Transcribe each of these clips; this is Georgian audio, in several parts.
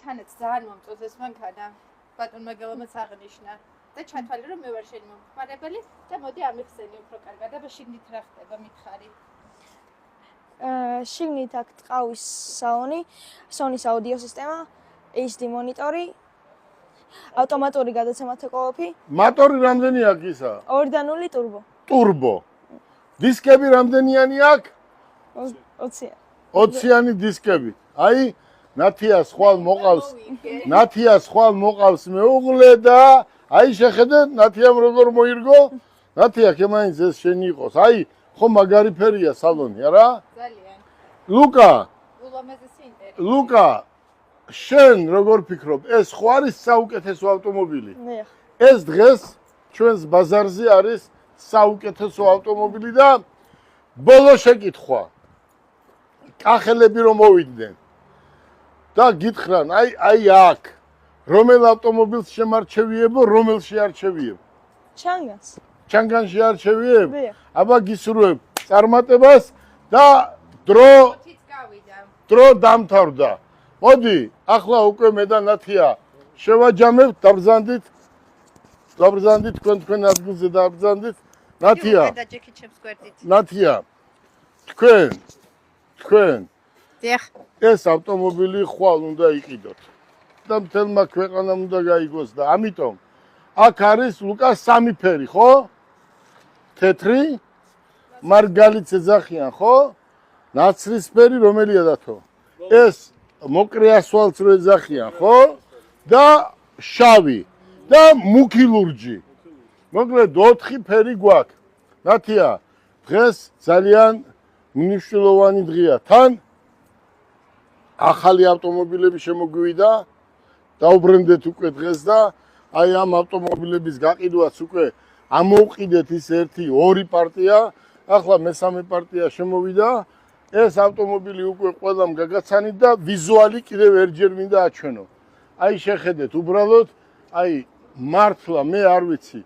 თანაც ძალიან მომწონს ეს მანქანა. ბატონმა გელომაც აღნიშნა და ჩათვალე რომ მე ვარ შენი მომხმარებელი და მოდი ამიხსენი უფრო კარგად და შიგნით რა ხდება მითხარი. შიგნით აქვს ყავის სალონი, Sony-ს აუდიო სისტემა, HD მონიტორი, ავტომატური გადაცემათა ყოფი. Მოტორი რამდენი აქვს ისა? 2.0 ტურბო. Turbo. დისკები რამდენიანი აქვს? 20. 20-იანი დისკები. აი, ნათიას ხვალ მოყავს მეუღლე და აი შეხედე ნათიამ როგორ მოირგო? ნათია ქემაინც ეს შენი იყოს. აი, ხო მაგარი ფერია სალონი, არა? ძალიან. ლუკა, ულამაზესი ინტერიერი. ლუკა, შენ როგორ ფიქრობ, ეს ხო არის საუკეთესო ავტომობილი? მე. ეს დღეს ჩვენს ბაზარზე არის საუკეთესო ავტომობილი და ბოლო შეკითხვა. კახელები რომ მოვიდნენ და გითხრან, აი აქ რომელ ავტომობილს შემარჩევიებო, რომელში არჩევიებ? ჩანგანს. ჩანგანში არჩევიებ? მე. აბა გისურვებ წარმატებას და დრო დამთავრდა. მოდი, ახლა უკვე მე და ნათია შევაჯამებთ, დაბრძანდით თქვენ ადგილზე დაბრძანდით. ნათია. ნათია. თქვენ. დიახ. ეს ავტომობილი ხვალ უნდა იყიდოთ. და მთელმა ქვეყანამ უნდა გაიგოს და ამიტომ აქ არის ლუკას სამი ფერი, ხო? თეთრი, მარგალიც ეძახიან, ხო? ნაცრისფერი რომელია დათო? ეს მოკრე ასვალს რო ეძახიან, ხო? და შავი და მუქი ლურჯი. მოკლედ 4 ფერი გვაქვს. ნათია, დღეს ძალიან მნიშვნელოვანი დღეა. თან ახალი ავტომობილები შემოგვივიდა. დაუბრუნდეთ უკვე დღეს და აი ამ ავტომობილების გაყიდვაც უკვე ამოვყიდეთ ის 1-2 პარტია. ახლა მესამე პარტია შემოვიდა. ეს ავტომობილი უკვე ყველამ გაგაცანით და ვიზუალი კიდევ ერთჯერ მინდა აჩვენო. აი შეხედეთ, უბრალოდ აი მართლა მე არ ვიცი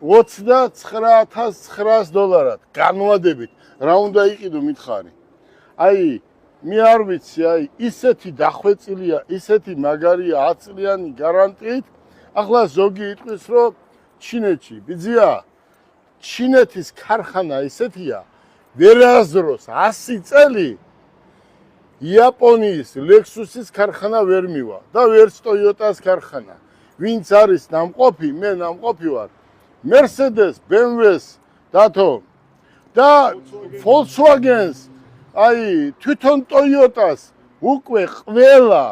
$29,900 განვადებით რა უნდა იყიდო მითხარი. აი მე არ ვიცი, აი ისეთი დახვეწილია, ისეთი მაგარია 10 წლიანი გარანტიით. ახლა ზოგი იტყვის რომ ჩინეთში, ბიძია, ჩინეთის ქარხანა ისეთია, ვერასდროს 100 წელი იაპონიის ლექსუსის ქარხანა ვერ მივა და ვერც ტოიოტას ქარხანა. ვინც არის ნამყოფი, მე ნამყოფი ვარ. Mercedes, BMW-ს დათო და Volkswagen-ს, აი თვითონ ტოიოტას უკვე ყველა